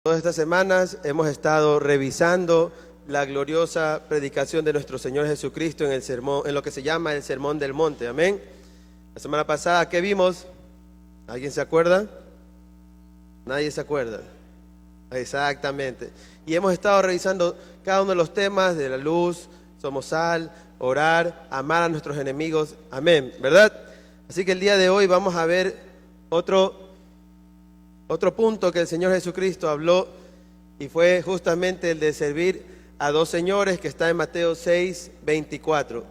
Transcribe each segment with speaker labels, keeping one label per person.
Speaker 1: Todas estas semanas hemos estado revisando la gloriosa predicación de nuestro Señor Jesucristo en el sermón, en lo que se llama el Sermón del Monte. Amén. La semana pasada, ¿qué vimos? ¿Alguien se acuerda? Nadie se acuerda. Exactamente. Y hemos estado revisando cada uno de los temas de la luz, somos sal, orar, amar a nuestros enemigos. Amén, ¿verdad? Así que el día de hoy vamos a ver otro punto que el Señor Jesucristo habló, y fue justamente el de servir a dos señores, que está en Mateo 6:24.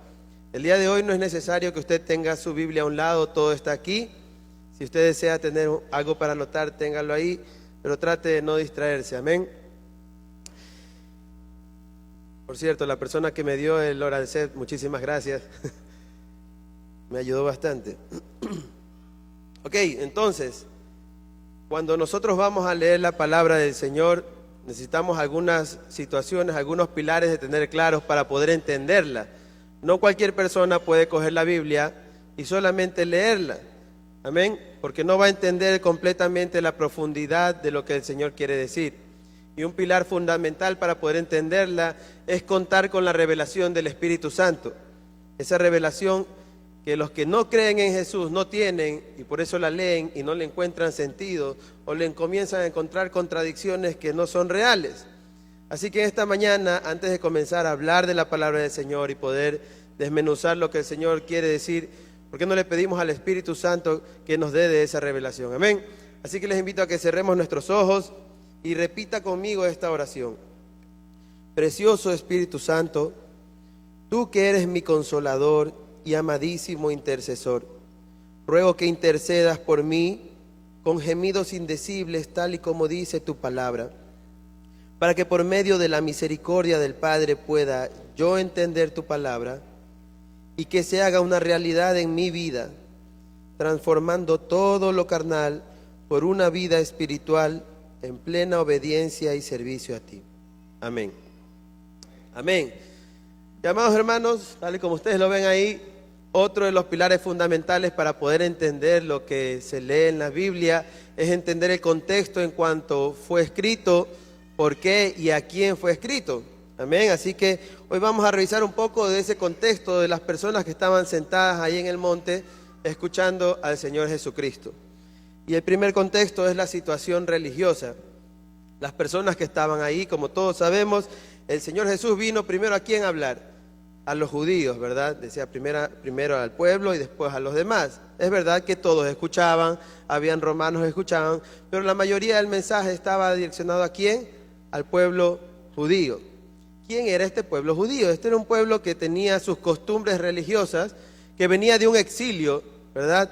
Speaker 1: El día de hoy no es necesario que usted tenga su Biblia a un lado, todo está aquí. Si usted desea tener algo para anotar, téngalo ahí, pero trate de no distraerse. Amén. Por cierto, la persona que me dio el oral set, muchísimas gracias. Me ayudó bastante. Ok, entonces, cuando nosotros vamos a leer la palabra del Señor, necesitamos algunas situaciones, algunos pilares de tener claros para poder entenderla. No cualquier persona puede coger la Biblia y solamente leerla. Amén. Porque no va a entender completamente la profundidad de lo que el Señor quiere decir. Y un pilar fundamental para poder entenderla es contar con la revelación del Espíritu Santo. Esa revelación que los que no creen en Jesús no tienen, y por eso la leen y no le encuentran sentido, o le comienzan a encontrar contradicciones que no son reales. Así que esta mañana, antes de comenzar a hablar de la palabra del Señor y poder desmenuzar lo que el Señor quiere decir, ¿por qué no le pedimos al Espíritu Santo que nos dé de esa revelación? Amén. Así que les invito a que cerremos nuestros ojos y repita conmigo esta oración. Precioso Espíritu Santo, tú que eres mi consolador y amadísimo intercesor, ruego que intercedas por mí con gemidos indecibles, tal y como dice tu palabra, para que por medio de la misericordia del Padre pueda yo entender tu palabra y que se haga una realidad en mi vida, transformando todo lo carnal por una vida espiritual en plena obediencia y servicio a ti. Amén. Amén. Amados hermanos, tal y como ustedes lo ven ahí, otro de los pilares fundamentales para poder entender lo que se lee en la Biblia es entender el contexto en cuanto fue escrito, por qué y a quién fue escrito. Amén. Así que hoy vamos a revisar un poco de ese contexto de las personas que estaban sentadas ahí en el monte escuchando al Señor Jesucristo. Y el primer contexto es la situación religiosa. Las personas que estaban ahí, como todos sabemos, el Señor Jesús vino primero a quién hablar. A los judíos, ¿verdad? Decía primero al pueblo y después a los demás. Es verdad que todos escuchaban, habían romanos que escuchaban, pero la mayoría del mensaje estaba direccionado ¿a quién? Al pueblo judío. ¿Quién era este pueblo judío? Este era un pueblo que tenía sus costumbres religiosas, que venía de un exilio, ¿verdad?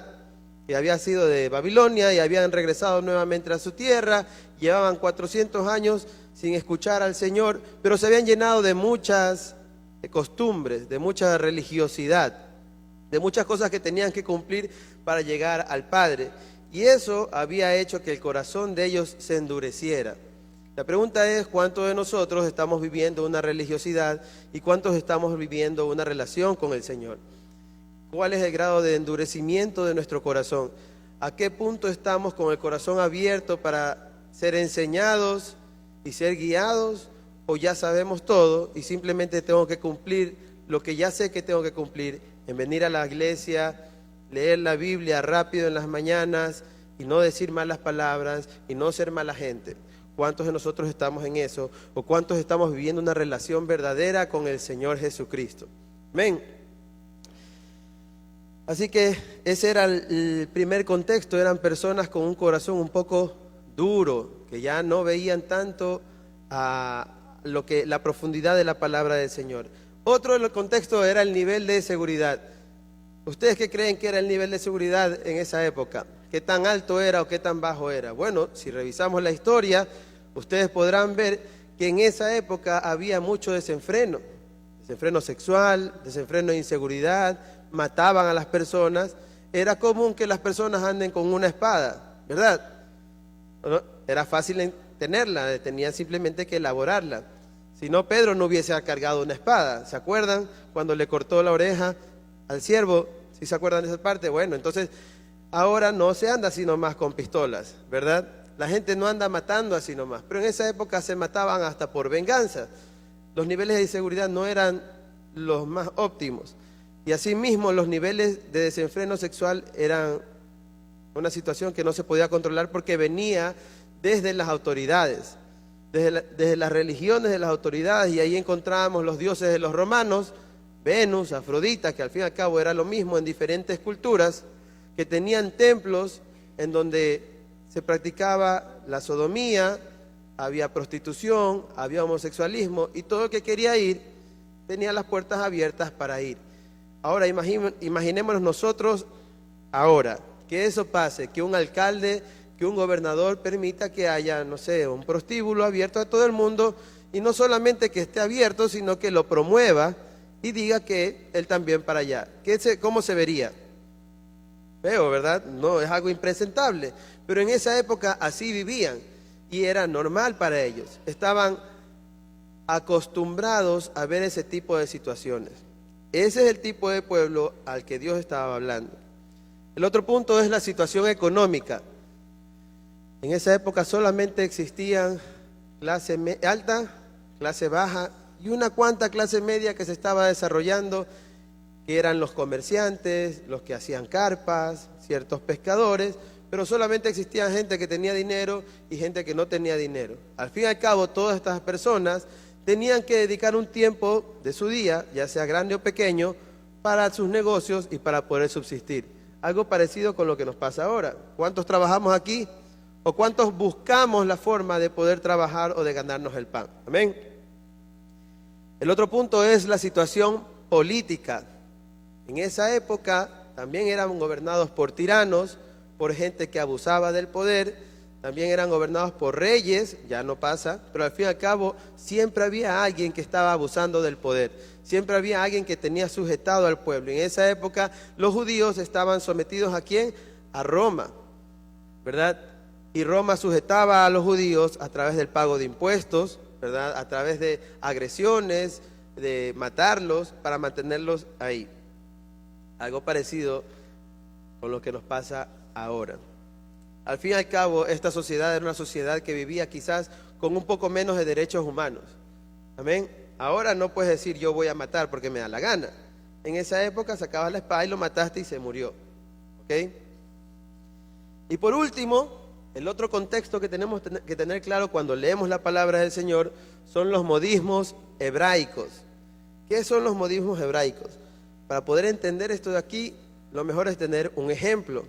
Speaker 1: Que había sido de Babilonia y habían regresado nuevamente a su tierra, llevaban 400 años sin escuchar al Señor, pero se habían llenado de muchas costumbres, de mucha religiosidad, de muchas cosas que tenían que cumplir para llegar al Padre. Y eso había hecho que el corazón de ellos se endureciera. La pregunta es, ¿cuántos de nosotros estamos viviendo una religiosidad y cuántos estamos viviendo una relación con el Señor? ¿Cuál es el grado de endurecimiento de nuestro corazón? ¿A qué punto estamos con el corazón abierto para ser enseñados y ser guiados? ¿O ya sabemos todo y simplemente tengo que cumplir lo que ya sé que tengo que cumplir, en venir a la iglesia, leer la Biblia rápido en las mañanas y no decir malas palabras y no ser mala gente? ¿Cuántos de nosotros estamos en eso? ¿O cuántos estamos viviendo una relación verdadera con el Señor Jesucristo? Amén. Así que ese era el primer contexto. Eran personas con un corazón un poco duro, que ya no veían tanto a la profundidad de la palabra del Señor. Otro de los contextos era el nivel de seguridad. ¿Ustedes qué creen que era el nivel de seguridad en esa época? ¿Qué tan alto era o qué tan bajo era? Bueno, si revisamos la historia, ustedes podrán ver que en esa época había mucho desenfreno sexual, desenfreno de inseguridad, mataban a las personas. Era común que las personas anden con una espada, ¿verdad? Era fácil tenerla, tenían simplemente que elaborarla. Si no, Pedro no hubiese cargado una espada. ¿Se acuerdan cuando le cortó la oreja al siervo? ¿Sí se acuerdan de esa parte? Bueno, entonces ahora no se anda sino más con pistolas, ¿verdad? La gente no anda matando así nomás, pero en esa época se mataban hasta por venganza. Los niveles de inseguridad no eran los más óptimos. Y asimismo los niveles de desenfreno sexual eran una situación que no se podía controlar porque venía desde las autoridades, desde las religiones de las autoridades, y ahí encontrábamos los dioses de los romanos, Venus, Afrodita, que al fin y al cabo era lo mismo en diferentes culturas, que tenían templos en donde se practicaba la sodomía, había prostitución, había homosexualismo, y todo el que quería ir tenía las puertas abiertas para ir. Ahora imaginémonos nosotros ahora, que eso pase, que un alcalde, que un gobernador permita que haya, no sé, un prostíbulo abierto a todo el mundo, y no solamente que esté abierto, sino que lo promueva y diga que él también para allá. ¿Cómo se vería? Feo, ¿verdad? No, es algo impresentable. Pero en esa época así vivían y era normal para ellos. Estaban acostumbrados a ver ese tipo de situaciones. Ese es el tipo de pueblo al que Dios estaba hablando. El otro punto es la situación económica. En esa época solamente existían clase alta, clase baja y una cuanta clase media que se estaba desarrollando, que eran los comerciantes, los que hacían carpas, ciertos pescadores, pero solamente existía gente que tenía dinero y gente que no tenía dinero. Al fin y al cabo, todas estas personas tenían que dedicar un tiempo de su día, ya sea grande o pequeño, para sus negocios y para poder subsistir. Algo parecido con lo que nos pasa ahora. ¿Cuántos trabajamos aquí? ¿O cuántos buscamos la forma de poder trabajar o de ganarnos el pan? Amén. El otro punto es la situación política. En esa época también eran gobernados por tiranos, por gente que abusaba del poder, también eran gobernados por reyes, ya no pasa, pero al fin y al cabo siempre había alguien que estaba abusando del poder, siempre había alguien que tenía sujetado al pueblo. En esa época los judíos estaban sometidos ¿a quién? A Roma, ¿verdad? Y Roma sujetaba a los judíos a través del pago de impuestos, ¿verdad? A través de agresiones, de matarlos para mantenerlos ahí. Algo parecido con lo que nos pasa ahora. Al fin y al cabo, esta sociedad era una sociedad que vivía quizás con un poco menos de derechos humanos. Amén. Ahora no puedes decir yo voy a matar porque me da la gana. En esa época sacabas la espada y lo mataste y se murió. ¿Ok? Y por último, el otro contexto que tenemos que tener claro cuando leemos la palabra del Señor son los modismos hebraicos. ¿Qué son los modismos hebraicos? Para poder entender esto de aquí, lo mejor es tener un ejemplo.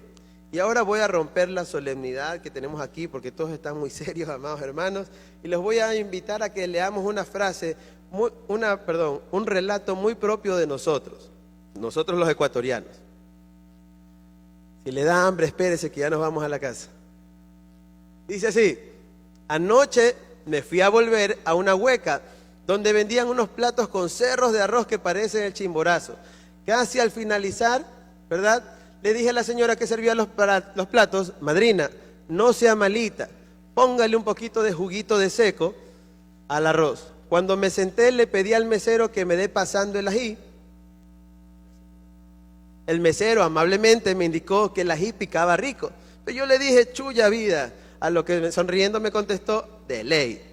Speaker 1: Y ahora voy a romper la solemnidad que tenemos aquí, porque todos están muy serios, amados hermanos, y los voy a invitar a que leamos una frase, un relato muy propio de nosotros los ecuatorianos. Si le da hambre, espérese que ya nos vamos a la casa. Dice así: anoche me fui a volver a una hueca donde vendían unos platos con cerros de arroz que parecen el Chimborazo. Casi al finalizar, ¿verdad?, le dije a la señora que servía los platos: madrina, no sea malita, póngale un poquito de juguito de seco al arroz. Cuando me senté le pedí al mesero que me dé pasando el ají. El mesero amablemente me indicó que el ají picaba rico. Pero yo le dije: chulla vida. A lo que sonriendo me contestó: de ley.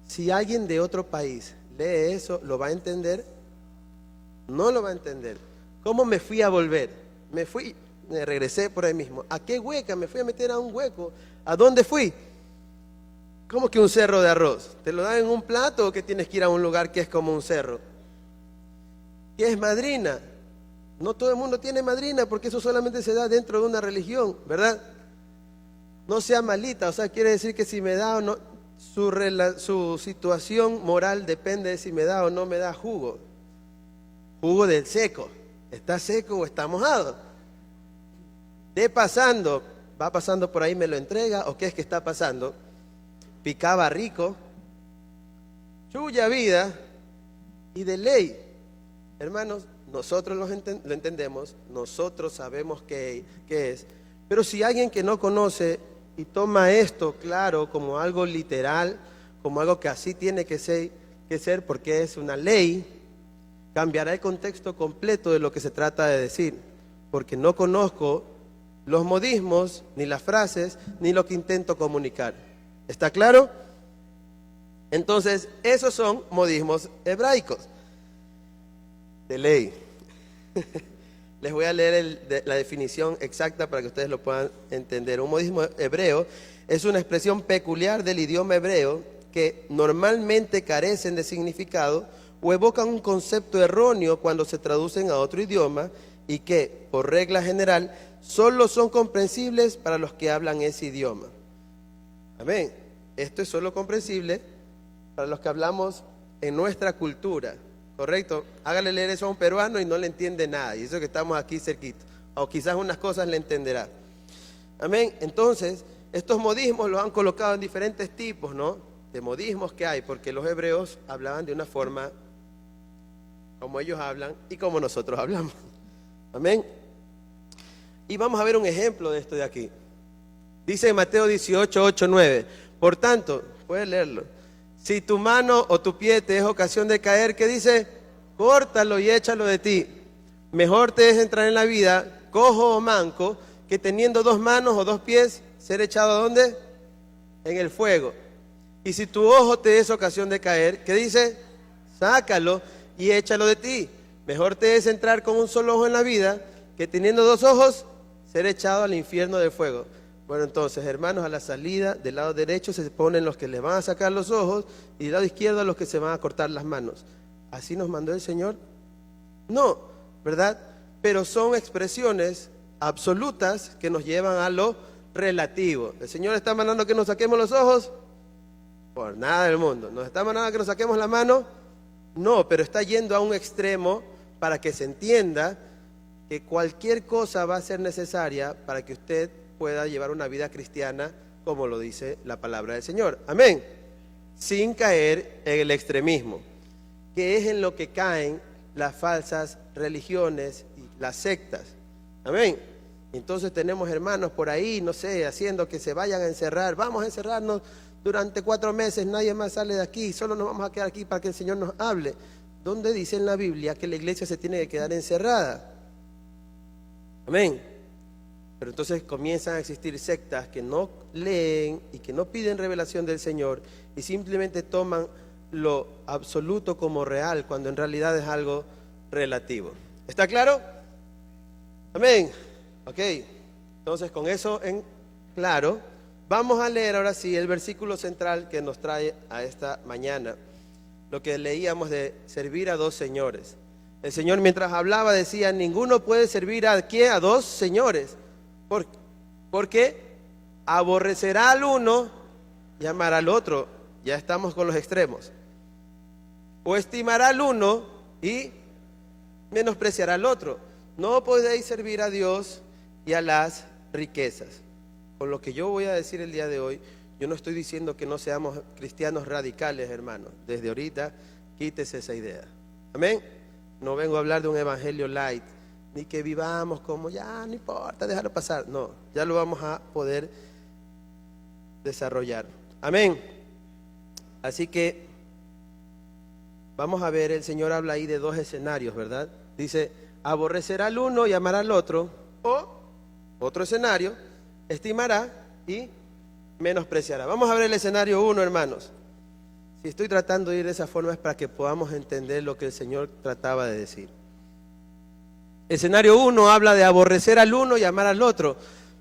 Speaker 1: Si alguien de otro país lee eso, ¿lo va a entender? No lo va a entender. ¿Cómo me fui a volver? Me regresé por ahí mismo. ¿A qué hueca? Me fui a meter a un hueco. ¿A dónde fui? ¿Cómo que un cerro de arroz? ¿Te lo dan en un plato o que tienes que ir a un lugar que es como un cerro? ¿Qué es madrina? No todo el mundo tiene madrina, porque eso solamente se da dentro de una religión, ¿verdad? No sea malita, o sea, quiere decir que si me da o no, su situación moral depende de si me da o no me da jugo. Jugo del seco. ¿Está seco o está mojado? Va pasando por ahí, me lo entrega, ¿o qué es que está pasando? Picaba rico, chulla vida, y de ley. Hermanos, nosotros lo entendemos, nosotros sabemos qué es, pero si alguien que no conoce y toma esto, claro, como algo literal, como algo que así tiene que ser porque es una ley, cambiará el contexto completo de lo que se trata de decir, porque no conozco los modismos, ni las frases, ni lo que intento comunicar. ¿Está claro? Entonces, esos son modismos hebraicos. De ley. Les voy a leer la definición exacta para que ustedes lo puedan entender. Un modismo hebreo es una expresión peculiar del idioma hebreo que normalmente carecen de significado o evocan un concepto erróneo cuando se traducen a otro idioma y que, por regla general, solo son comprensibles para los que hablan ese idioma. Amén. Esto es solo comprensible para los que hablamos en nuestra cultura, ¿correcto? Hágale leer eso a un peruano y no le entiende nada, y eso que estamos aquí cerquita, o quizás unas cosas le entenderá. Amén. Entonces, estos modismos los han colocado en diferentes tipos, ¿no? De modismos que hay, porque los hebreos hablaban de una forma como ellos hablan y como nosotros hablamos. Amén. Y vamos a ver un ejemplo de esto de aquí. Dice en Mateo 18, 8, 9. Por tanto, puedes leerlo. Si tu mano o tu pie te es ocasión de caer, ¿qué dice? Córtalo y échalo de ti. Mejor te es entrar en la vida, cojo o manco, que teniendo dos manos o dos pies, ser echado ¿a dónde? En el fuego. Y si tu ojo te es ocasión de caer, ¿qué dice? Sácalo y échalo de ti. Mejor te es entrar con un solo ojo en la vida, que teniendo dos ojos, ser echado al infierno de fuego. Bueno, entonces, hermanos, a la salida del lado derecho se ponen los que les van a sacar los ojos y del lado izquierdo los que se van a cortar las manos. ¿Así nos mandó el Señor? No, ¿verdad? Pero son expresiones absolutas que nos llevan a lo relativo. ¿El Señor está mandando que nos saquemos los ojos? Por nada del mundo. ¿Nos está mandando que nos saquemos la mano? No, pero está yendo a un extremo para que se entienda que cualquier cosa va a ser necesaria para que usted pueda llevar una vida cristiana como lo dice la palabra del Señor. Amén. Sin caer en el extremismo, que es en lo que caen las falsas religiones y las sectas. Amén. Entonces tenemos hermanos por ahí, no sé, haciendo que se vayan a encerrar. Vamos a encerrarnos durante 4 meses, nadie más sale de aquí, solo nos vamos a quedar aquí para que el Señor nos hable. ¿Dónde dice en la Biblia que la iglesia se tiene que quedar encerrada? Amén. Pero entonces comienzan a existir sectas que no leen y que no piden revelación del Señor y simplemente toman lo absoluto como real cuando en realidad es algo relativo. ¿Está claro? Amén. Ok, entonces con eso en claro, vamos a leer ahora sí el versículo central que nos trae a esta mañana. Lo que leíamos de servir a dos señores. El Señor mientras hablaba decía, ninguno puede servir ¿a quién? A dos señores. Porque aborrecerá al uno y amará al otro. Ya estamos con los extremos. O estimará al uno y menospreciará al otro. No podéis servir a Dios y a las riquezas. Con lo que yo voy a decir el día de hoy, yo no estoy diciendo que no seamos cristianos radicales, hermanos. Desde ahorita, quítese esa idea. Amén. No vengo a hablar de un evangelio light, ni que vivamos como ya, no importa, déjalo pasar. No, ya lo vamos a poder desarrollar. Amén. Así que vamos a ver, el Señor habla ahí de dos escenarios, ¿verdad? Dice, aborrecerá al uno y amará al otro, o otro escenario, estimará y menospreciará. Vamos a ver el escenario 1, hermanos. Si estoy tratando de ir de esa forma es para que podamos entender lo que el Señor trataba de decir. Escenario 1 habla de aborrecer al uno y amar al otro,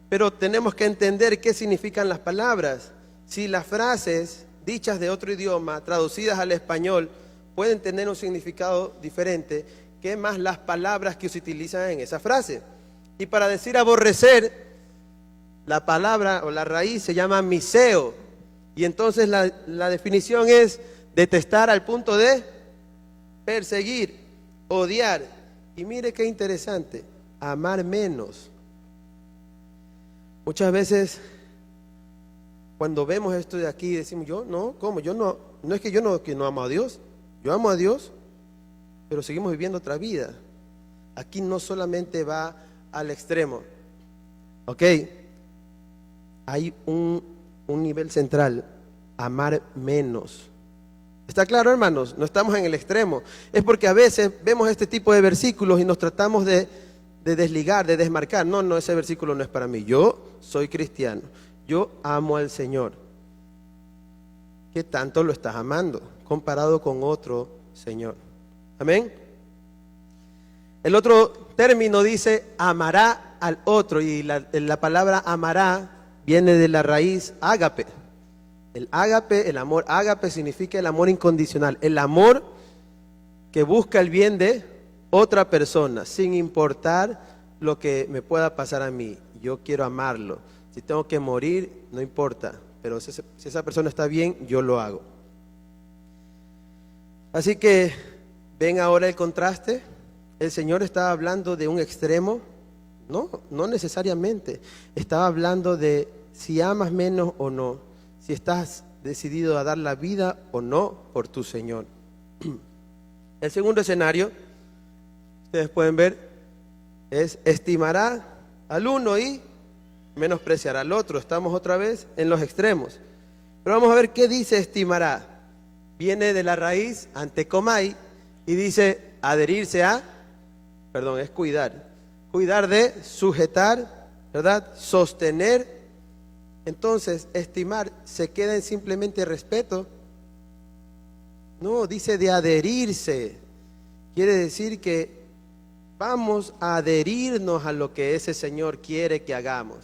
Speaker 1: pero tenemos que entender qué significan las palabras. Si las frases dichas de otro idioma, traducidas al español, pueden tener un significado diferente, ¿qué más las palabras que se utilizan en esa frase? Y para decir aborrecer, la palabra o la raíz se llama miseo, y entonces la definición es detestar al punto de perseguir, odiar. Y mire qué interesante, amar menos. Muchas veces cuando vemos esto de aquí decimos, yo no, ¿cómo? Yo no es que que no amo a Dios, yo amo a Dios, pero seguimos viviendo otra vida. Aquí no solamente va al extremo, ¿ok? Hay un nivel central, amar menos. ¿Está claro, hermanos? No estamos en el extremo. Es porque a veces vemos este tipo de versículos y nos tratamos de de desligar, de desmarcar. No, no, ese versículo no es para mí. Yo soy cristiano. Yo amo al Señor. ¿Qué tanto lo estás amando comparado con otro Señor? Amén. El otro término dice amará al otro, y la palabra amará viene de la raíz ágape. El ágape, el amor ágape significa el amor incondicional, el amor que busca el bien de otra persona, sin importar lo que me pueda pasar a mí. Yo quiero amarlo. Si tengo que morir, no importa, pero si esa persona está bien, yo lo hago. Así que ven ahora el contraste. El Señor estaba hablando de un extremo. No necesariamente. Estaba hablando de si amas menos o no, si estás decidido a dar la vida o no por tu Señor. El segundo escenario, ustedes pueden ver, es estimará al uno y menospreciará al otro. Estamos otra vez en los extremos. Pero vamos a ver qué dice estimará. Viene de la raíz antecomai y dice adherirse a, es cuidar. Cuidar de, sujetar, ¿verdad? Sostener. Entonces, estimar se queda en simplemente respeto. No, dice de adherirse. Quiere decir que vamos a adherirnos a lo que ese Señor quiere que hagamos.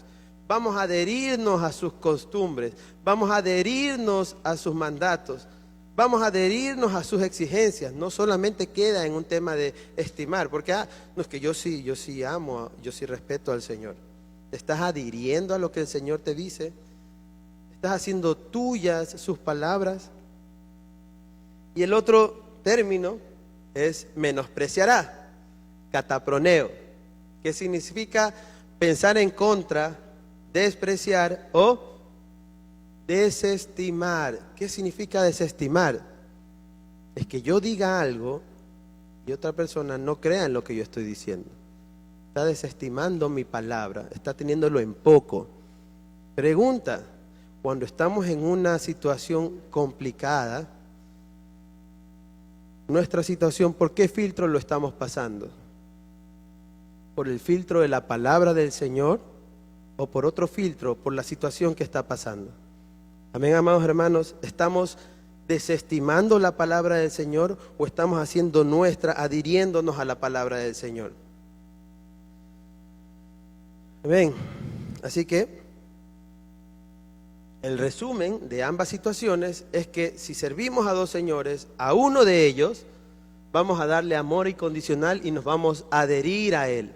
Speaker 1: Vamos a adherirnos a sus costumbres. Vamos a adherirnos a sus mandatos. Vamos a adherirnos a sus exigencias. No solamente queda en un tema de estimar, porque no es que yo sí amo, yo sí respeto al Señor. ¿Estás adhiriendo a lo que el Señor te dice? ¿Estás haciendo tuyas sus palabras? Y el otro término es menospreciará, cataproneo, que significa pensar en contra, despreciar o desestimar. ¿Qué significa desestimar? Es que yo diga algo y otra persona no crea en lo que yo estoy diciendo. Está desestimando mi palabra, está teniéndolo en poco. Pregunta, cuando estamos en una situación complicada, nuestra situación, ¿por qué filtro lo estamos pasando? ¿Por el filtro de la palabra del Señor o por otro filtro, por la situación que está pasando? Amén, amados hermanos, ¿estamos desestimando la palabra del Señor o estamos haciendo nuestra, adhiriéndonos a la palabra del Señor? Amén. Así que el resumen de ambas situaciones es que si servimos a dos señores, a uno de ellos vamos a darle amor incondicional y nos vamos a adherir a él.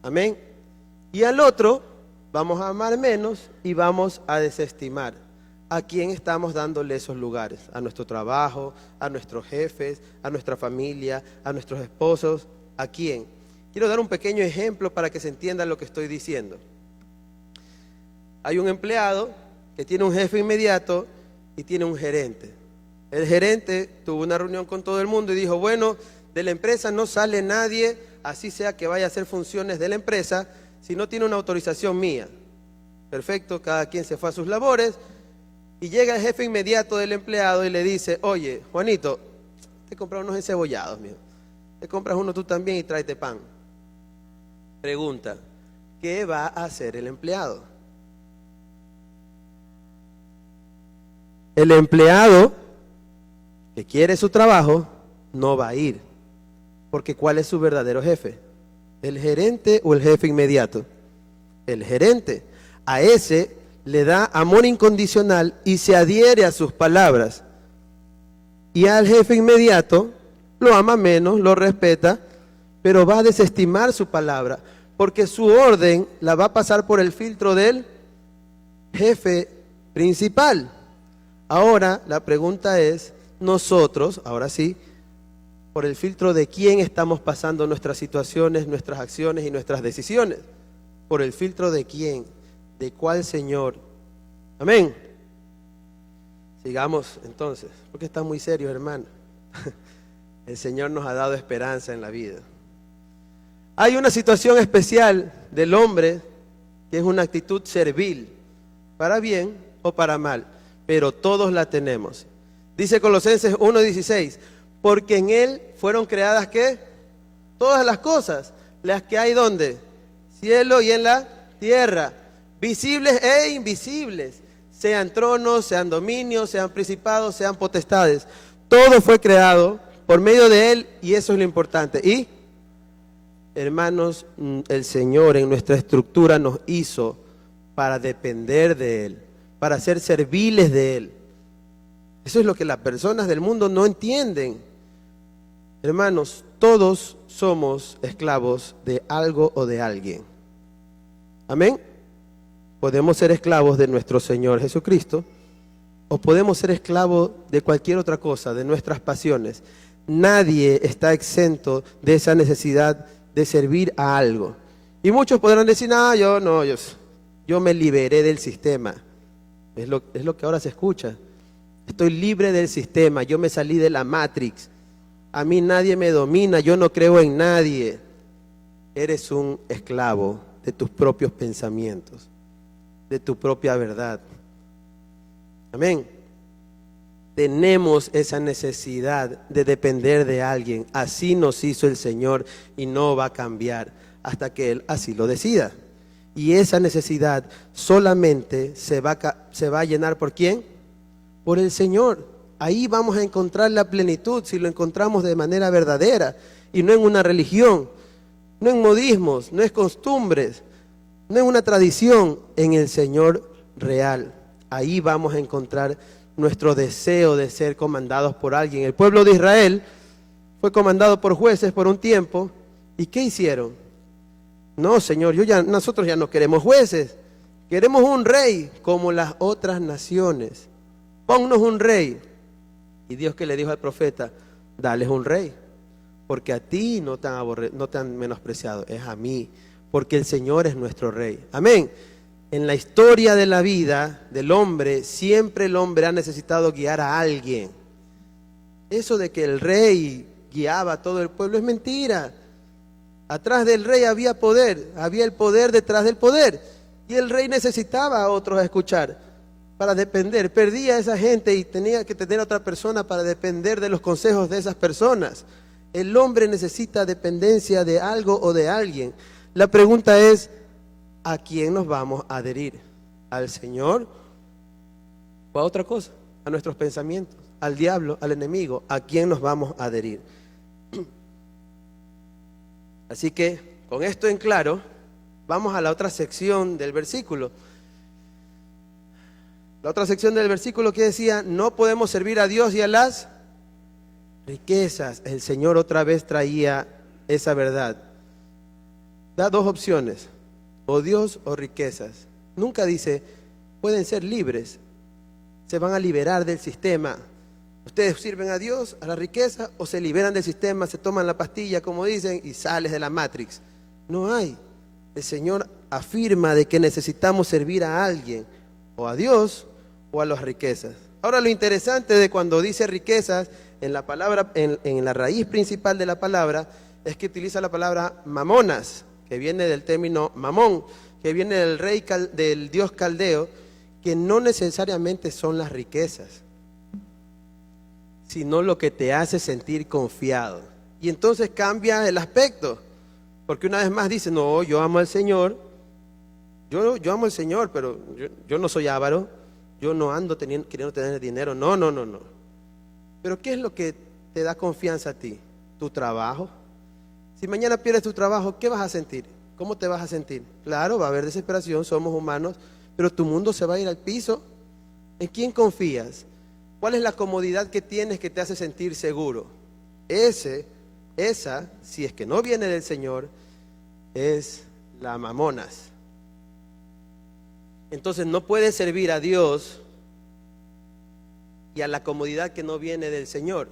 Speaker 1: Amén. Y al otro vamos a amar menos y vamos a desestimar. ¿A quién estamos dándole esos lugares? A nuestro trabajo, a nuestros jefes, a nuestra familia, a nuestros esposos. ¿A quién? Quiero dar un pequeño ejemplo para que se entienda lo que estoy diciendo. Hay un empleado que tiene un jefe inmediato y tiene un gerente. El gerente tuvo una reunión con todo el mundo y dijo, bueno, de la empresa no sale nadie, así sea que vaya a hacer funciones de la empresa, si no tiene una autorización mía. Perfecto, cada quien se fue a sus labores y llega el jefe inmediato del empleado y le dice, oye, Juanito, te compras unos encebollados, mío. Te compras uno tú también y tráete pan. Pregunta, ¿qué va a hacer el empleado? El empleado que quiere su trabajo no va a ir, porque ¿cuál es su verdadero jefe? ¿El gerente o el jefe inmediato? El gerente. A ese le da amor incondicional y se adhiere a sus palabras. Y al jefe inmediato lo ama menos, lo respeta, pero va a desestimar su palabra, porque su orden la va a pasar por el filtro del jefe principal. Ahora la pregunta es, nosotros, ahora sí, por el filtro de quién estamos pasando nuestras situaciones, nuestras acciones y nuestras decisiones. Por el filtro de quién, de cuál Señor. Amén. Sigamos entonces, porque está muy serio, hermano. El Señor nos ha dado esperanza en la vida. Hay una situación especial del hombre que es una actitud servil, para bien o para mal, pero todos la tenemos. Dice Colosenses 1:16, porque en Él fueron creadas ¿qué? Todas las cosas, las que hay ¿dónde? Cielo y en la tierra, visibles e invisibles, sean tronos, sean dominios, sean principados, sean potestades. Todo fue creado por medio de Él y eso es lo importante. Y, hermanos, el Señor en nuestra estructura nos hizo para depender de Él, para ser serviles de Él. Eso es lo que las personas del mundo no entienden. Hermanos, todos somos esclavos de algo o de alguien. Amén. Podemos ser esclavos de nuestro Señor Jesucristo o podemos ser esclavos de cualquier otra cosa, de nuestras pasiones. Nadie está exento de esa necesidad de servir a algo. Y muchos podrán decir, yo me liberé del sistema. Es lo que ahora se escucha. Estoy libre del sistema, yo me salí de la Matrix. A mí nadie me domina, yo no creo en nadie. Eres un esclavo de tus propios pensamientos, de tu propia verdad. Amén. Tenemos esa necesidad de depender de alguien. Así nos hizo el Señor y no va a cambiar hasta que Él así lo decida. Y esa necesidad solamente se va a llenar ¿por quién? Por el Señor. Ahí vamos a encontrar la plenitud si lo encontramos de manera verdadera y no en una religión, no en modismos, no es costumbres, no en una tradición, en el Señor real. Ahí vamos a encontrar nuestro deseo de ser comandados por alguien. El pueblo de Israel fue comandado por jueces por un tiempo. ¿Y qué hicieron? No, Señor, nosotros ya no queremos jueces, queremos un rey como las otras naciones. Ponnos un rey. Y Dios que le dijo al profeta, dales un rey, porque a ti no te han menospreciado, es a mí, porque el Señor es nuestro rey. Amén. En la historia de la vida del hombre, siempre el hombre ha necesitado guiar a alguien. Eso de que el rey guiaba a todo el pueblo es mentira. Atrás del rey había poder, había el poder detrás del poder. Y el rey necesitaba a otros a escuchar para depender. Perdía a esa gente y tenía que tener a otra persona para depender de los consejos de esas personas. El hombre necesita dependencia de algo o de alguien. La pregunta es, ¿a quién nos vamos a adherir? ¿Al Señor o a otra cosa? ¿A nuestros pensamientos? ¿Al diablo? ¿Al enemigo? ¿A quién nos vamos a adherir? Así que, con esto en claro, vamos a la otra sección del versículo. La otra sección del versículo que decía, no podemos servir a Dios y a las riquezas. El Señor otra vez traía esa verdad. Da dos opciones, o Dios o riquezas. Nunca dice, pueden ser libres, se van a liberar del sistema. Ustedes sirven a Dios, a la riqueza, o se liberan del sistema, se toman la pastilla, como dicen, y sales de la Matrix. No hay. El Señor afirma de que necesitamos servir a alguien, o a Dios, o a las riquezas. Ahora, lo interesante de cuando dice riquezas, en la palabra, en la raíz principal de la palabra, es que utiliza la palabra mamonas, que viene del término mamón, que viene del dios caldeo, que no necesariamente son las riquezas, sino lo que te hace sentir confiado. Y entonces cambia el aspecto, porque una vez más dice, no, yo amo al Señor, yo amo al Señor, pero yo no soy avaro, yo no ando queriendo tener dinero, no. Pero ¿qué es lo que te da confianza a ti? ¿Tu trabajo? Si mañana pierdes tu trabajo, ¿qué vas a sentir? ¿Cómo te vas a sentir? Claro, va a haber desesperación, somos humanos, pero tu mundo se va a ir al piso. ¿En quién confías? ¿Cuál es la comodidad que tienes que te hace sentir seguro? Esa, si es que no viene del Señor, es la mamonas. Entonces no puedes servir a Dios y a la comodidad que no viene del Señor.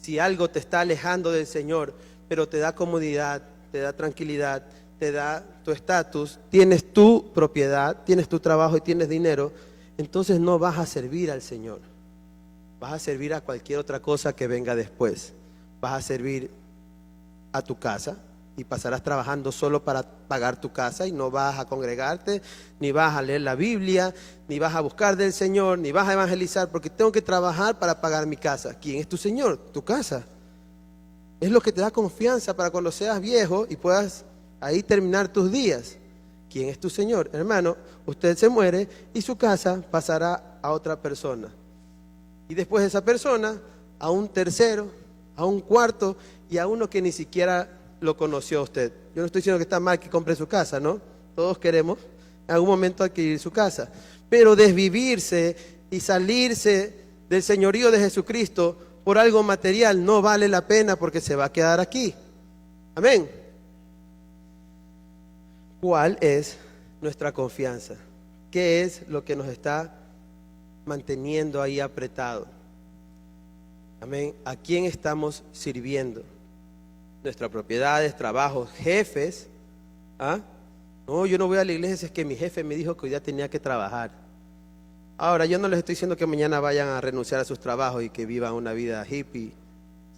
Speaker 1: Si algo te está alejando del Señor, pero te da comodidad, te da tranquilidad, te da tu estatus, tienes tu propiedad, tienes tu trabajo y tienes dinero, entonces no vas a servir al Señor. Vas a servir a cualquier otra cosa que venga después. Vas a servir a tu casa y pasarás trabajando solo para pagar tu casa y no vas a congregarte, ni vas a leer la Biblia, ni vas a buscar del Señor, ni vas a evangelizar porque tengo que trabajar para pagar mi casa. ¿Quién es tu Señor? Tu casa. Es lo que te da confianza para cuando seas viejo y puedas ahí terminar tus días. ¿Quién es tu Señor? Hermano, usted se muere y su casa pasará a otra persona. Y después de esa persona, a un tercero, a un cuarto y a uno que ni siquiera lo conoció a usted. Yo no estoy diciendo que está mal que compre su casa, ¿no? Todos queremos en algún momento adquirir su casa. Pero desvivirse y salirse del señorío de Jesucristo por algo material no vale la pena porque se va a quedar aquí. Amén. ¿Cuál es nuestra confianza? ¿Qué es lo que nos está manteniendo ahí apretado? Amén. ¿A quién estamos sirviendo? Nuestras propiedades, trabajos, jefes. ¿Ah? No, yo no voy a la iglesia, es que mi jefe me dijo que hoy día tenía que trabajar. Ahora, yo no les estoy diciendo que mañana vayan a renunciar a sus trabajos y que vivan una vida hippie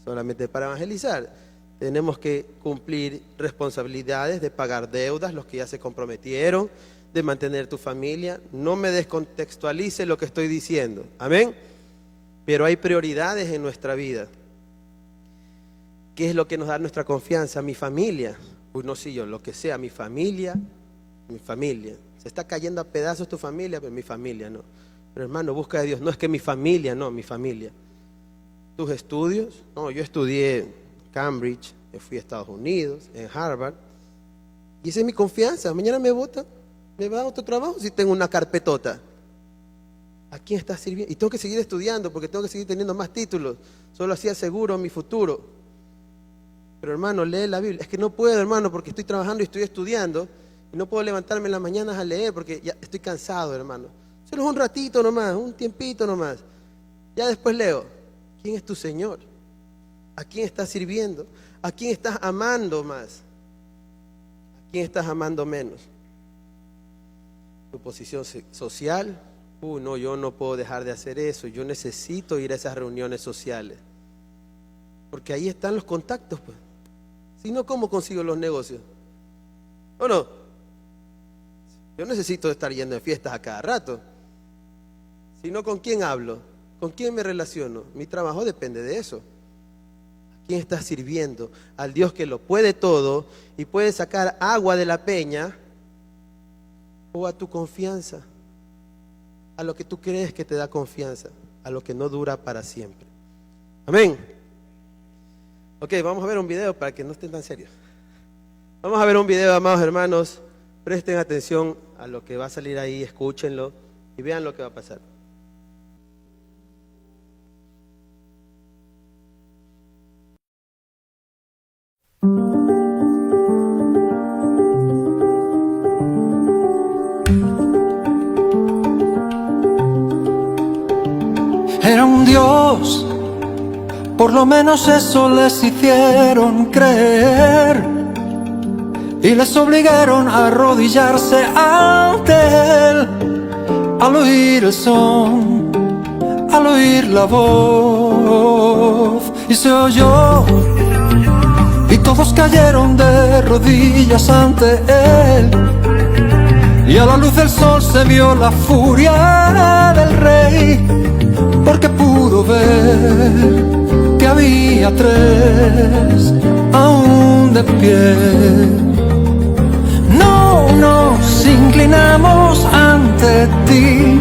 Speaker 1: solamente para evangelizar. Tenemos que cumplir responsabilidades de pagar deudas, los que ya se comprometieron, de mantener tu familia. No me descontextualice lo que estoy diciendo. Amén. Pero hay prioridades en nuestra vida. ¿Qué es lo que nos da nuestra confianza? Mi familia. Uy, no, sí, yo, lo que sea, mi familia. Se está cayendo a pedazos tu familia, pero mi familia no. Pero hermano, busca a Dios. No es que mi familia, no, mi familia. ¿Tus estudios? No, yo estudié en Cambridge, me fui a Estados Unidos, en Harvard. Y esa es mi confianza. Mañana me votan, me va a otro trabajo si tengo una carpetota. ¿A quién estás sirviendo? Y tengo que seguir estudiando porque tengo que seguir teniendo más títulos. Solo así aseguro mi futuro. Pero hermano, lee la Biblia. Es que no puedo, hermano, porque estoy trabajando y estoy estudiando. Y no puedo levantarme en las mañanas a leer porque ya estoy cansado, hermano. Solo es un ratito nomás, un tiempito nomás. Ya después leo. ¿Quién es tu Señor? ¿A quién estás sirviendo? ¿A quién estás amando más? ¿A quién estás amando menos? ¿Tu posición social? No, yo no puedo dejar de hacer eso. Yo necesito ir a esas reuniones sociales. Porque ahí están los contactos, pues. Si no, ¿cómo consigo los negocios? ¿O no? Yo necesito estar yendo en fiestas a cada rato. Si no, ¿con quién hablo? ¿Con quién me relaciono? Mi trabajo depende de eso. ¿A quién estás sirviendo? Al Dios que lo puede todo y puede sacar agua de la peña, o a tu confianza, a lo que tú crees que te da confianza, a lo que no dura para siempre. Amén. Ok, vamos a ver un video para que no estén tan serios. Vamos a ver un video, amados hermanos. Presten atención a lo que va a salir ahí, escúchenlo y vean lo que va a pasar.
Speaker 2: Era un Dios, por lo menos eso les hicieron creer, y les obligaron a arrodillarse ante Él. Al oír el son, al oír la voz, y se oyó, y todos cayeron de rodillas ante Él. Y a la luz del sol se vio la furia del Rey, porque pudo ver que había tres aún de pie. No nos inclinamos ante ti,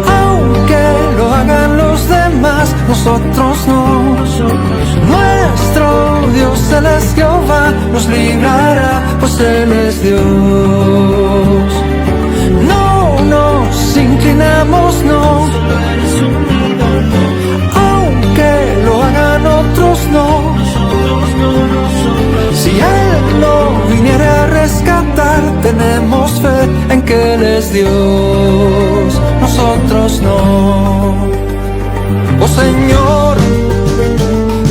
Speaker 2: aunque lo hagan los demás, nosotros no. Nuestro Dios, Él es Jehová, nos librará, pues Él es Dios. No nos inclinamos, no, aunque lo hagan otros, no. Si Él no viniera a rescatar, tenemos fe en que Él es Dios, nosotros no. Oh Señor,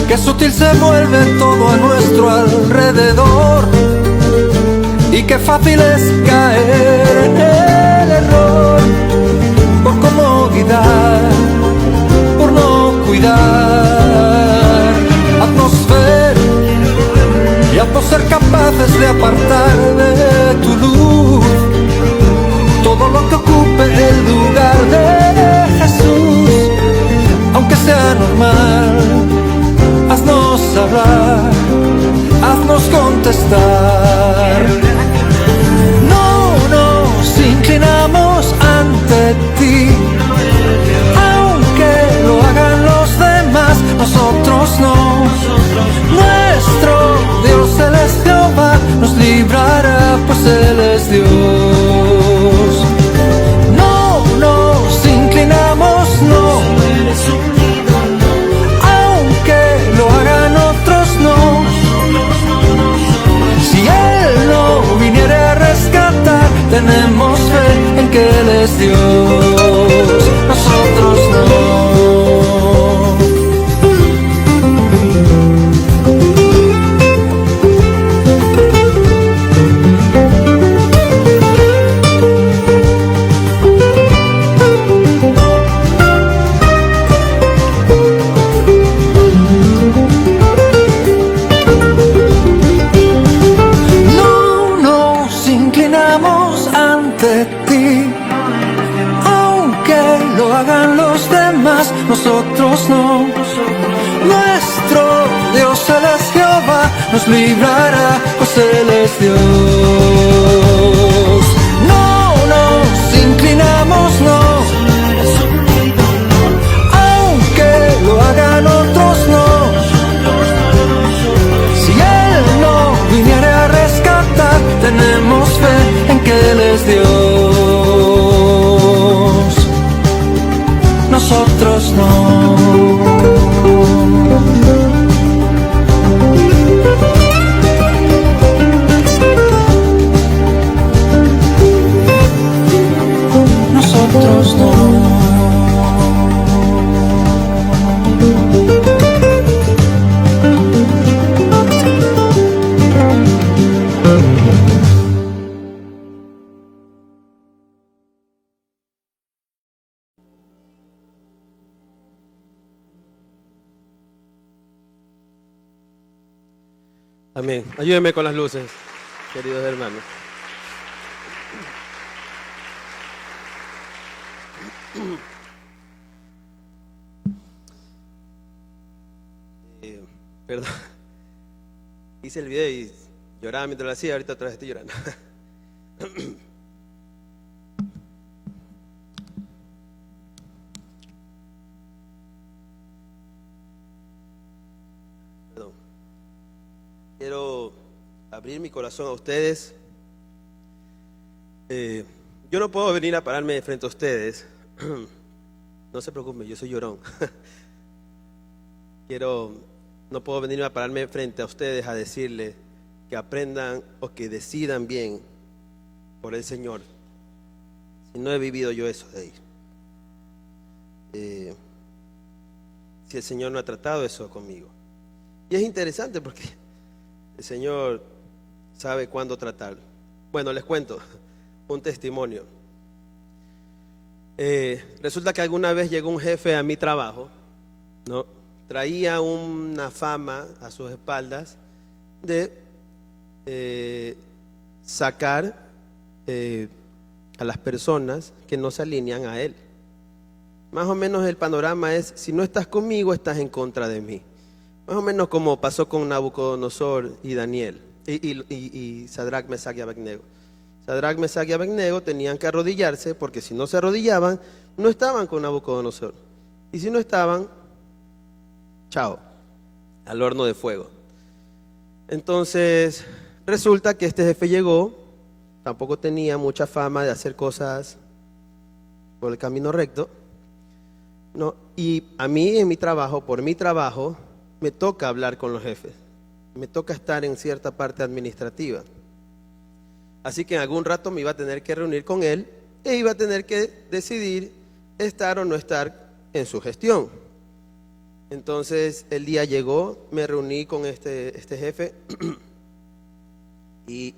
Speaker 2: qué sutil se vuelve todo a nuestro alrededor, y qué fácil es caer en el error, por comodidad, por no cuidar. Haznos ver y haznos ser capaces de apartar de tu luz todo lo que ocupe el lugar de Jesús, aunque sea normal. Haznos hablar estar. No nos inclinamos ante ti, aunque lo hagan los demás, nosotros no. Nuestro Dios Él es Jehová, nos librará, pues Él es Dios. No nos inclinamos, no, aunque lo hagan otros, no. Si Él no viniere a rescatar, tenemos fe en que Él es Dios, nosotros no. Nosotros no. Nuestro Dios Él es Jehová, nos librará, pues Él es Dios. No nos inclinamos, no, aunque lo hagan otros, no. Si Él no viniera a rescatar, tenemos fe en que Él es Dios, nosotros no. Nosotros no.
Speaker 1: Amén. Ayúdenme con las luces, queridos hermanos. Perdón. Hice el video y lloraba mientras lo hacía, ahorita otra vez estoy llorando. Perdón. Quiero abrir mi corazón a ustedes. Yo no puedo venir a pararme de frente a ustedes. No se preocupen, yo soy llorón. No puedo venir a pararme frente a ustedes a decirles que aprendan o que decidan bien por el Señor, si no he vivido yo eso de ahí. Si el Señor no ha tratado eso conmigo. Y es interesante porque el Señor sabe cuándo tratar. Bueno, les cuento un testimonio. Resulta que alguna vez llegó un jefe a mi trabajo, ¿no? Traía una fama a sus espaldas de sacar a las personas que no se alinean a él. Más o menos el panorama es: si no estás conmigo, estás en contra de mí. Más o menos como pasó con Nabucodonosor y Daniel y Sadrach, Mesach y Abednego. Sadrach, Mesach y Abednego tenían que arrodillarse, porque si no se arrodillaban, no estaban con Nabucodonosor. Y si no estaban, chao, al horno de fuego. Entonces, resulta que este jefe llegó, tampoco tenía mucha fama de hacer cosas por el camino recto, ¿no? Y a mí en mi trabajo, por mi trabajo, me toca hablar con los jefes, me toca estar en cierta parte administrativa. Así que en algún rato me iba a tener que reunir con él e iba a tener que decidir estar o no estar en su gestión. Entonces el día llegó, me reuní con este jefe y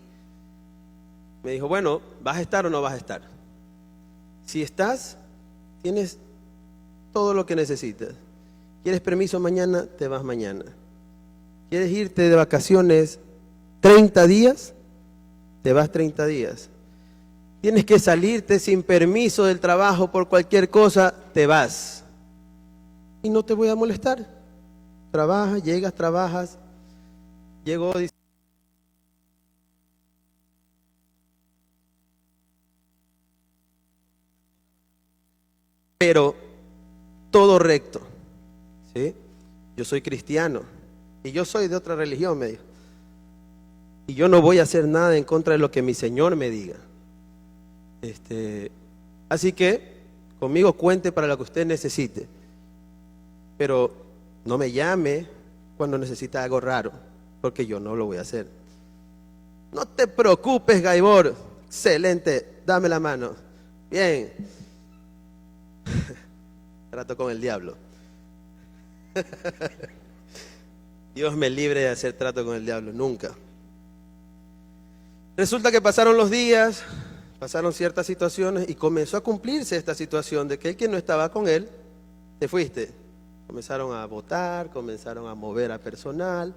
Speaker 1: me dijo: bueno, ¿vas a estar o no vas a estar? Si estás, tienes todo lo que necesitas. ¿Quieres permiso mañana? Te vas mañana. ¿Quieres irte de vacaciones 30 días? Te vas 30 días. Tienes que salirte sin permiso del trabajo por cualquier cosa, te vas. Y no te voy a molestar. Trabajas, llegas, trabajas. Llegó, dice: todo recto, ¿sí? Yo soy cristiano y yo soy de otra religión, me dijo. Y yo no voy a hacer nada en contra de lo que mi Señor me diga. Así que conmigo cuente para lo que usted necesite. Pero no me llame cuando necesita algo raro, porque yo no lo voy a hacer. No te preocupes, Gaibor. Excelente, dame la mano. Bien. Trato con el diablo. Dios me libre de hacer trato con el diablo, nunca. Resulta que pasaron los días, pasaron ciertas situaciones y comenzó a cumplirse esta situación de que el que no estaba con él, te fuiste. Comenzaron a votar, comenzaron a mover a personal,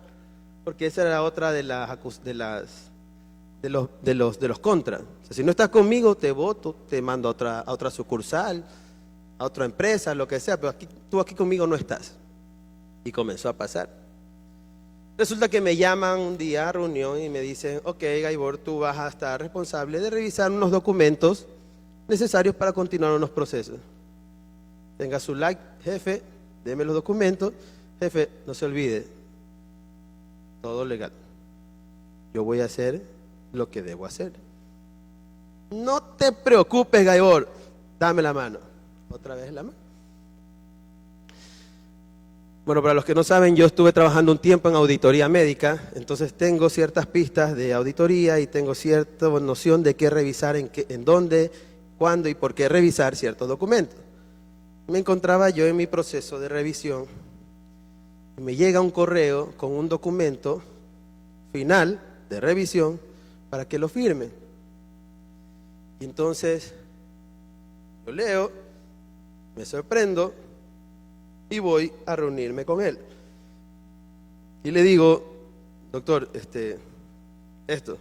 Speaker 1: porque esa era otra de los contras. O sea, si no estás conmigo, te voto, te mando a otra sucursal, a otra empresa, lo que sea, pero tú aquí conmigo no estás. Y comenzó a pasar. Resulta que me llaman un día a reunión y me dicen, ok, Gaibor, tú vas a estar responsable de revisar unos documentos necesarios para continuar unos procesos. Tenga su like, jefe, deme los documentos. Jefe, no se olvide, todo legal. Yo voy a hacer lo que debo hacer. No te preocupes, Gaibor, dame la mano. Otra vez la mano. Bueno, para los que no saben, yo estuve trabajando un tiempo en auditoría médica, entonces tengo ciertas pistas de auditoría y tengo cierta noción de qué revisar, en dónde, cuándo y por qué revisar ciertos documentos. Me encontraba yo en mi proceso de revisión y me llega un correo con un documento final de revisión para que lo firme. Y entonces yo leo, me sorprendo y voy a reunirme con él. Y le digo, doctor, esto, no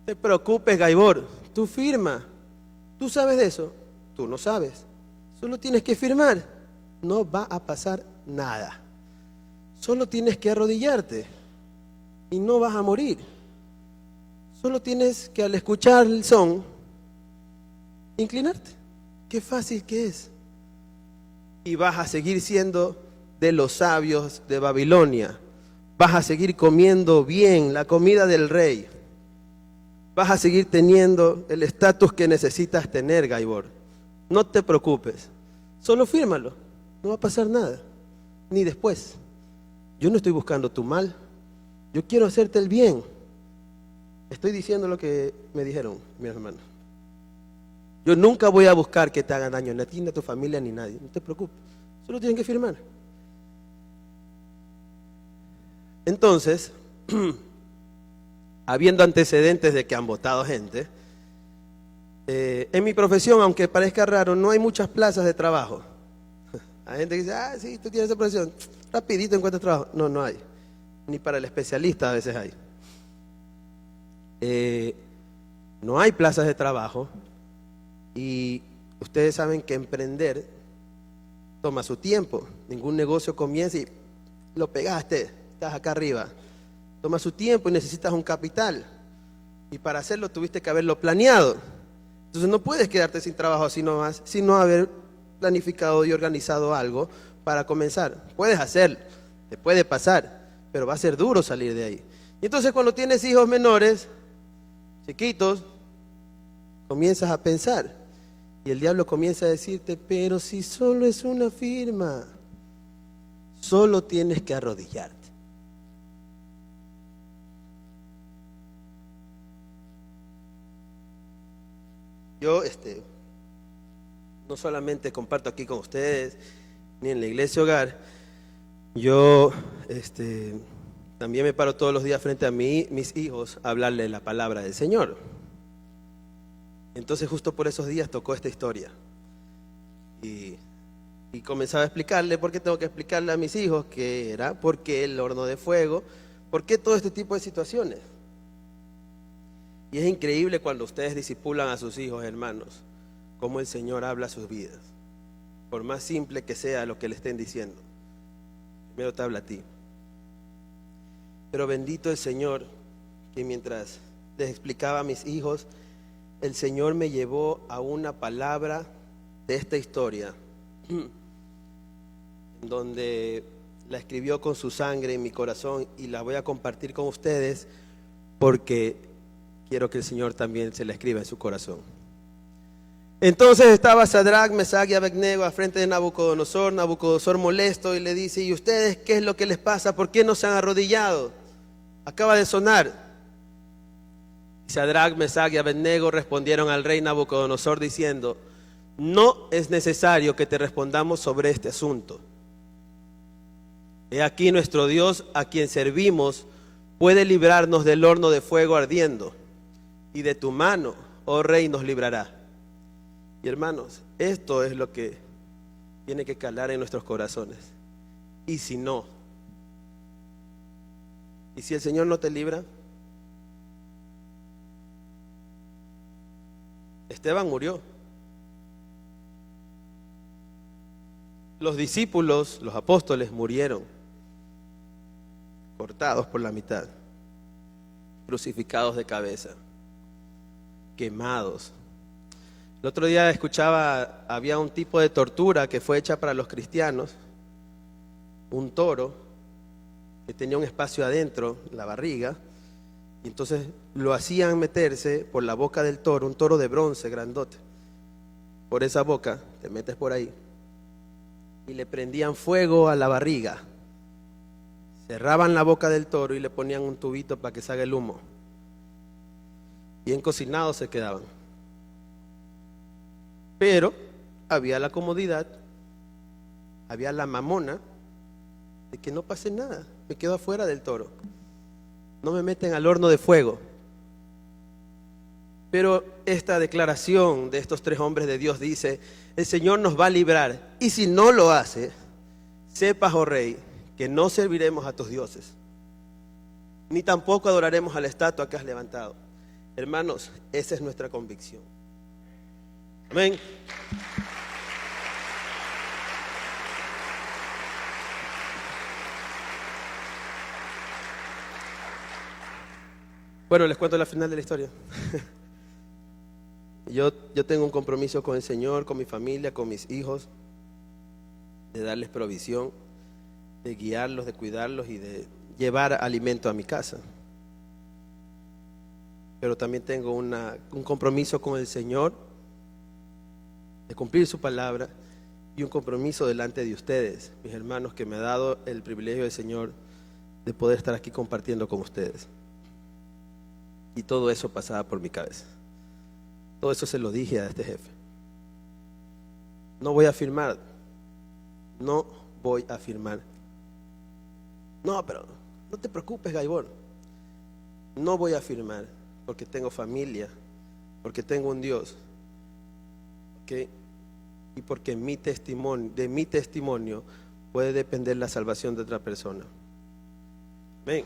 Speaker 1: te preocupes, Gaibor, tú firma. ¿Tú sabes de eso? Tú no sabes. Solo tienes que firmar. No va a pasar nada. Solo tienes que arrodillarte y no vas a morir. Solo tienes que, al escuchar el son, inclinarte. Qué fácil que es. Y vas a seguir siendo de los sabios de Babilonia. Vas a seguir comiendo bien la comida del rey. Vas a seguir teniendo el estatus que necesitas tener, Gaibor. No te preocupes. Solo fírmalo. No va a pasar nada. Ni después. Yo no estoy buscando tu mal. Yo quiero hacerte el bien. Estoy diciendo lo que me dijeron, mis hermanos. Yo nunca voy a buscar que te hagan daño, ni a ti, ni a tu familia, ni a nadie. No te preocupes, solo tienen que firmar. Entonces, habiendo antecedentes de que han votado gente, en mi profesión, aunque parezca raro, no hay muchas plazas de trabajo. Hay gente que dice, sí, tú tienes esa profesión, rapidito encuentras trabajo. No, no hay. Ni para el especialista a veces hay. No hay plazas de trabajo. Y ustedes saben que emprender toma su tiempo. Ningún negocio comienza y lo pegaste, estás acá arriba. Toma su tiempo y necesitas un capital. Y para hacerlo tuviste que haberlo planeado. Entonces no puedes quedarte sin trabajo así nomás, sino haber planificado y organizado algo para comenzar. Puedes hacerlo, te puede pasar, pero va a ser duro salir de ahí. Y entonces cuando tienes hijos menores, chiquitos, comienzas a pensar. Y el diablo comienza a decirte, pero si solo es una firma, solo tienes que arrodillarte. Yo no solamente comparto aquí con ustedes, ni en la iglesia hogar, yo también me paro todos los días frente a mis hijos a hablarle la palabra del Señor. Entonces justo por esos días tocó esta historia y comenzaba a explicarle, ¿por qué tengo que explicarle a mis hijos qué era? ¿Por qué el horno de fuego? ¿Por qué todo este tipo de situaciones? Y es increíble cuando ustedes discipulan a sus hijos, hermanos, cómo el Señor habla a sus vidas, por más simple que sea lo que le estén diciendo. Primero te habla a ti. Pero bendito el Señor, que mientras les explicaba a mis hijos, el Señor me llevó a una palabra de esta historia donde la escribió con su sangre en mi corazón y la voy a compartir con ustedes porque quiero que el Señor también se la escriba en su corazón. Entonces estaba Sadrach, Mesach y Abednego al frente de Nabucodonosor. Nabucodonosor molesto y le dice: ¿y ustedes qué es lo que les pasa? ¿Por qué no se han arrodillado? Acaba de sonar. Sadrach, Mesach y Abednego respondieron al rey Nabucodonosor diciendo: no es necesario que te respondamos sobre este asunto. He aquí nuestro Dios, a quien servimos, puede librarnos del horno de fuego ardiendo, y de tu mano, oh rey, nos librará. Y hermanos, esto es lo que tiene que calar en nuestros corazones. Y si no, y si el Señor no te libra. Esteban murió. Los discípulos, los apóstoles murieron, cortados por la mitad, crucificados de cabeza, quemados. El otro día escuchaba, había un tipo de tortura que fue hecha para los cristianos, un toro que tenía un espacio adentro, la barriga, y entonces lo hacían meterse por la boca del toro, un toro de bronce grandote. Por esa boca, te metes por ahí, y le prendían fuego a la barriga. Cerraban la boca del toro y le ponían un tubito para que salga el humo. Bien cocinados se quedaban. Pero había la comodidad, había la mamona de que no pase nada, me quedo afuera del toro, no me meten al horno de fuego. Pero esta declaración de estos tres hombres de Dios dice: el Señor nos va a librar, y si no lo hace, sepas, oh rey, que no serviremos a tus dioses, ni tampoco adoraremos a la estatua que has levantado. Hermanos, esa es nuestra convicción. Amén. Bueno, les cuento la final de la historia. Yo tengo un compromiso con el Señor, con mi familia, con mis hijos, de darles provisión, de guiarlos, de cuidarlos y de llevar alimento a mi casa. Pero también tengo un compromiso con el Señor de cumplir su palabra, y un compromiso delante de ustedes, mis hermanos, que me ha dado el privilegio del Señor de poder estar aquí compartiendo con ustedes. Y todo eso pasaba por mi cabeza. Todo eso se lo dije a este jefe. No voy a firmar. No voy a firmar. No, pero no te preocupes, Gaibor. No voy a firmar porque tengo familia, porque tengo un Dios, ¿okay? Y porque de mi testimonio puede depender la salvación de otra persona. Amén.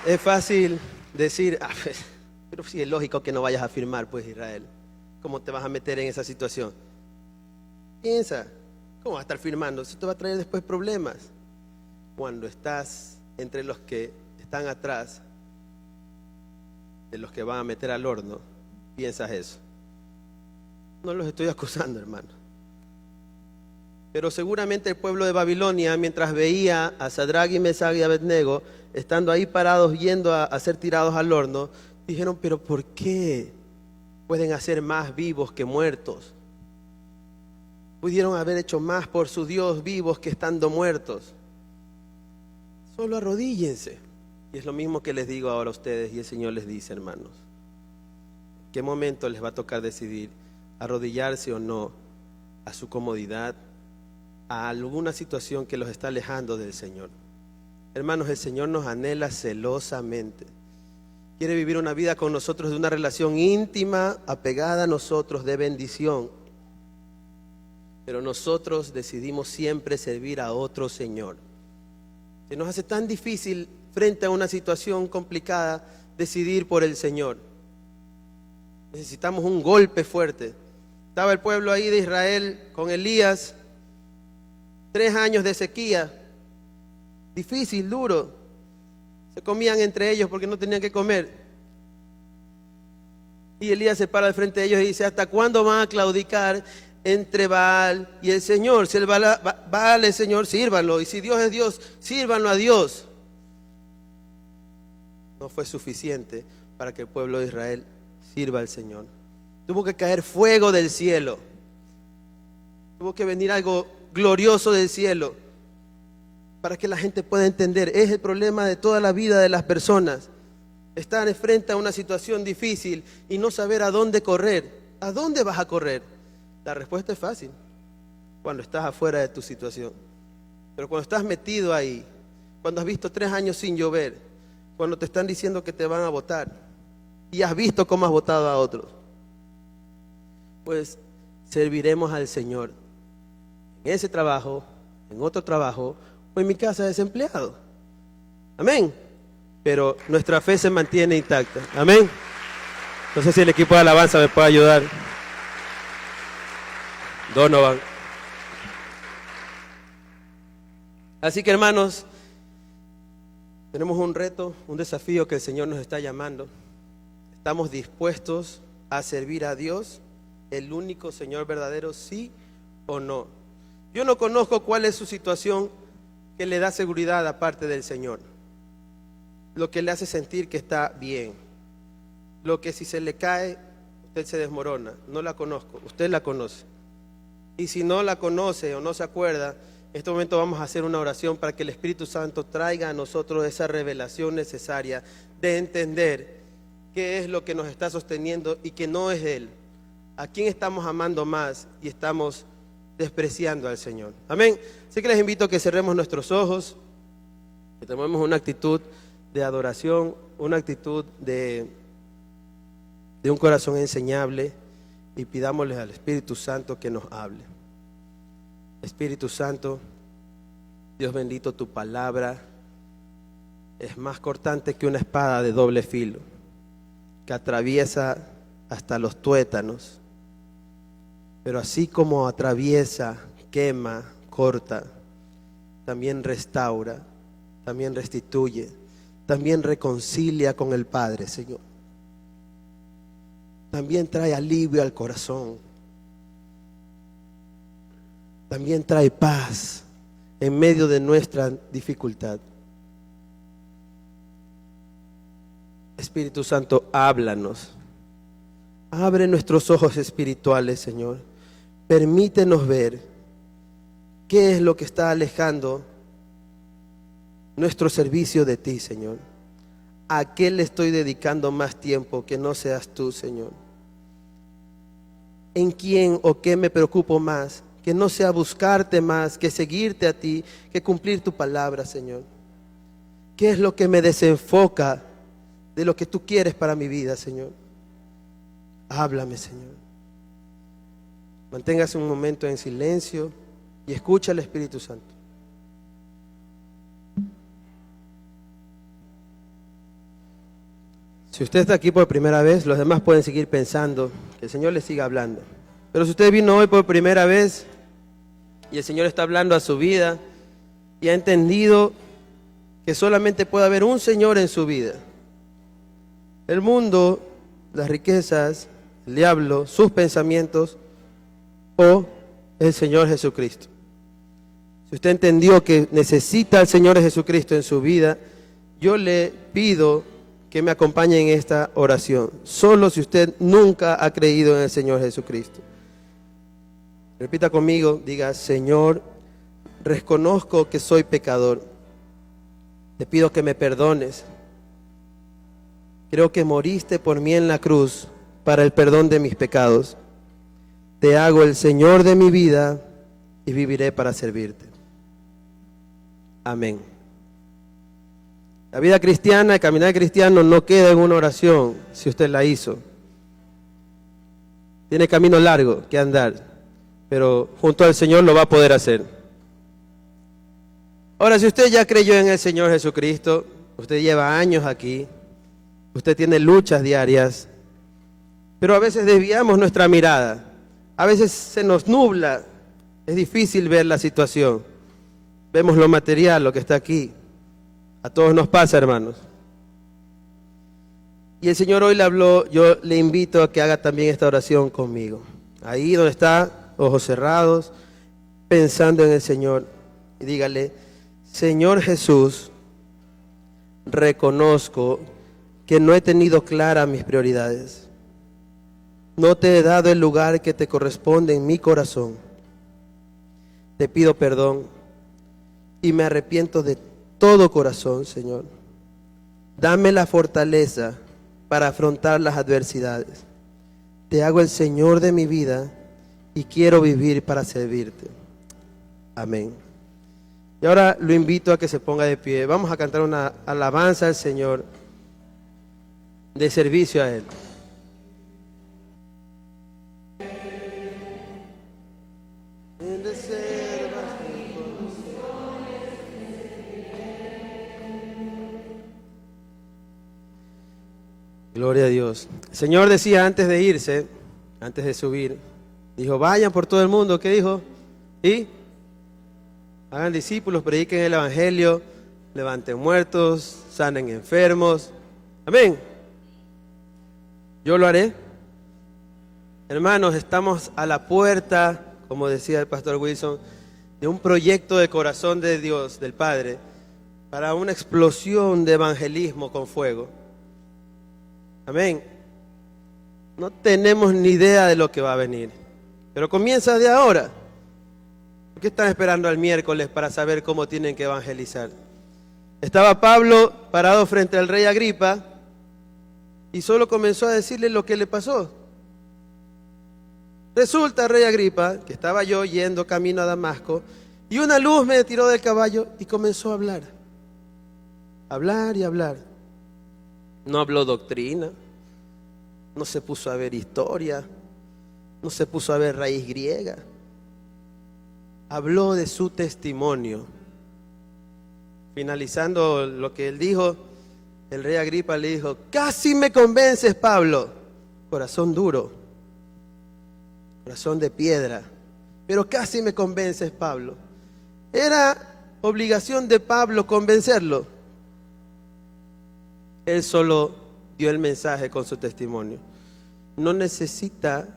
Speaker 1: Es fácil decir: pero sí, es lógico que no vayas a firmar, pues, Israel. ¿Cómo te vas a meter en esa situación? Piensa, ¿cómo vas a estar firmando? Eso te va a traer después problemas. Cuando estás entre los que están atrás de los que van a meter al horno, piensas eso. No los estoy acusando, hermano. Pero seguramente el pueblo de Babilonia, mientras veía a Sadrach y Mesach y Abednego estando ahí parados yendo a ser tirados al horno, dijeron: pero ¿por qué pueden hacer más vivos que muertos? Pudieron haber hecho más por su Dios vivos que estando muertos. Solo arrodíllense. Y es lo mismo que les digo ahora a ustedes, y el Señor les dice: hermanos, ¿en qué momento les va a tocar decidir arrodillarse o no a su comodidad, a alguna situación que los está alejando del Señor? Hermanos, el Señor nos anhela celosamente. Quiere vivir una vida con nosotros de una relación íntima, apegada a nosotros, de bendición. Pero nosotros decidimos siempre servir a otro Señor. Se nos hace tan difícil frente a una situación complicada decidir por el Señor. Necesitamos un golpe fuerte. Estaba el pueblo ahí de Israel con Elías, 3 años de sequía, difícil, duro. Se comían entre ellos porque no tenían que comer. Y Elías se para al frente de ellos y dice: ¿hasta cuándo van a claudicar entre Baal y el Señor? Si el Baal es Señor, sírvanlo. Y si Dios es Dios, sírvanlo a Dios. No fue suficiente para que el pueblo de Israel sirva al Señor. Tuvo que caer fuego del cielo. Tuvo que venir algo glorioso del cielo para que la gente pueda entender. Es el problema de toda la vida de las personas. Estar frente a una situación difícil y no saber a dónde correr. ¿A dónde vas a correr? La respuesta es fácil cuando estás afuera de tu situación. Pero cuando estás metido ahí, cuando has visto 3 años sin llover, cuando te están diciendo que te van a votar y has visto cómo has votado a otros, pues serviremos al Señor en ese trabajo, en otro trabajo o en mi casa desempleado. Amén. Pero nuestra fe se mantiene intacta. Amén. No sé si el equipo de alabanza me puede ayudar. Donovan. Así que, hermanos, tenemos un reto, un desafío que el Señor nos está llamando. ¿Estamos dispuestos a servir a Dios, el único Señor verdadero, sí o no? Yo no conozco cuál es su situación que le da seguridad aparte del Señor. Lo que le hace sentir que está bien. Lo que si se le cae, usted se desmorona. No la conozco, usted la conoce. Y si no la conoce o no se acuerda, en este momento vamos a hacer una oración para que el Espíritu Santo traiga a nosotros esa revelación necesaria de entender qué es lo que nos está sosteniendo y que no es Él. ¿A quién estamos amando más y estamos despreciando al Señor? Amén. Así que les invito a que cerremos nuestros ojos, que tomemos una actitud de adoración, una actitud de un corazón enseñable, y pidámosle al Espíritu Santo que nos hable. Espíritu Santo, Dios bendito, tu palabra es más cortante que una espada de doble filo, que atraviesa hasta los tuétanos, pero así como atraviesa, quema, corta, también restaura, también restituye, también reconcilia con el Padre, Señor. También trae alivio al corazón. También trae paz en medio de nuestra dificultad. Espíritu Santo, háblanos. Abre nuestros ojos espirituales, Señor. Permítenos ver qué es lo que está alejando nuestro servicio de ti, Señor. ¿A qué le estoy dedicando más tiempo que no seas tú, Señor? ¿En quién o qué me preocupo más? Que no sea buscarte más, que seguirte a ti, que cumplir tu palabra, Señor. ¿Qué es lo que me desenfoca de lo que tú quieres para mi vida, Señor? Háblame, Señor. Manténgase un momento en silencio y escucha al Espíritu Santo. Si usted está aquí por primera vez, los demás pueden seguir pensando, que el Señor les siga hablando. Pero si usted vino hoy por primera vez y el Señor está hablando a su vida y ha entendido que solamente puede haber un Señor en su vida: el mundo, las riquezas, el diablo, sus pensamientos o el Señor Jesucristo. Si usted entendió que necesita al Señor Jesucristo en su vida, yo le pido que me acompañe en esta oración. Solo si usted nunca ha creído en el Señor Jesucristo. Repita conmigo, diga: Señor, reconozco que soy pecador. Te pido que me perdones. Creo que moriste por mí en la cruz para el perdón de mis pecados. Te hago el Señor de mi vida y viviré para servirte. Amén. La vida cristiana, el caminar cristiano no queda en una oración si usted la hizo. Tiene camino largo que andar, pero junto al Señor lo va a poder hacer. Ahora, si usted ya creyó en el Señor Jesucristo, usted lleva años aquí, usted tiene luchas diarias, pero a veces desviamos nuestra mirada, a veces se nos nubla, es difícil ver la situación. Vemos lo material, lo que está aquí. A todos nos pasa, hermanos. Y el Señor hoy le habló, yo le invito a que haga también esta oración conmigo. Ahí donde está, ojos cerrados, pensando en el Señor. Y dígale, Señor Jesús, reconozco que no he tenido claras mis prioridades. No te he dado el lugar que te corresponde en mi corazón. Te pido perdón y me arrepiento de todo corazón, Señor. Dame la fortaleza para afrontar las adversidades. Te hago el Señor de mi vida y quiero vivir para servirte. Amén. Y ahora lo invito a que se ponga de pie. Vamos a cantar una alabanza al Señor de servicio a Él. Gloria a Dios. El Señor decía antes de irse, antes de subir, dijo, vayan por todo el mundo. ¿Qué dijo? Y hagan discípulos, prediquen el evangelio, levanten muertos, sanen enfermos. Amén. Yo lo haré. Hermanos, estamos a la puerta, como decía el pastor Wilson, de un proyecto de corazón de Dios, del Padre, para una explosión de evangelismo con fuego. Amén. No tenemos ni idea de lo que va a venir, pero comienza de ahora. ¿Por qué están esperando al miércoles para saber cómo tienen que evangelizar? Estaba Pablo parado frente al rey Agripa y solo comenzó a decirle lo que le pasó. Resulta, rey Agripa, que estaba yo yendo camino a Damasco y una luz me tiró del caballo y comenzó a hablar. Hablar y hablar. No habló doctrina, no se puso a ver historia, no se puso a ver raíz griega. Habló de su testimonio. Finalizando lo que él dijo, el rey Agripa le dijo, casi me convences, Pablo. Corazón duro, corazón de piedra, pero casi me convences, Pablo. Era obligación de Pablo convencerlo. Él solo dio el mensaje con su testimonio. No necesita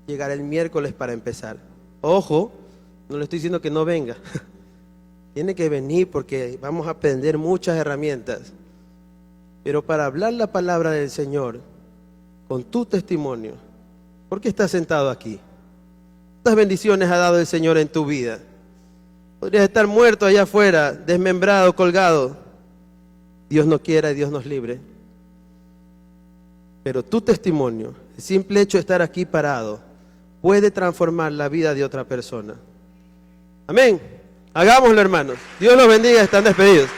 Speaker 1: llegar el miércoles para empezar. Ojo, no le estoy diciendo que no venga. Tiene que venir porque vamos a aprender muchas herramientas. Pero para hablar la palabra del Señor con tu testimonio, ¿por qué estás sentado aquí? ¿Cuántas bendiciones ha dado el Señor en tu vida? Podrías estar muerto allá afuera, desmembrado, colgado. Dios no quiera y Dios nos libre. Pero tu testimonio, el simple hecho de estar aquí parado, puede transformar la vida de otra persona. Amén. Hagámoslo, hermanos. Dios los bendiga, están despedidos.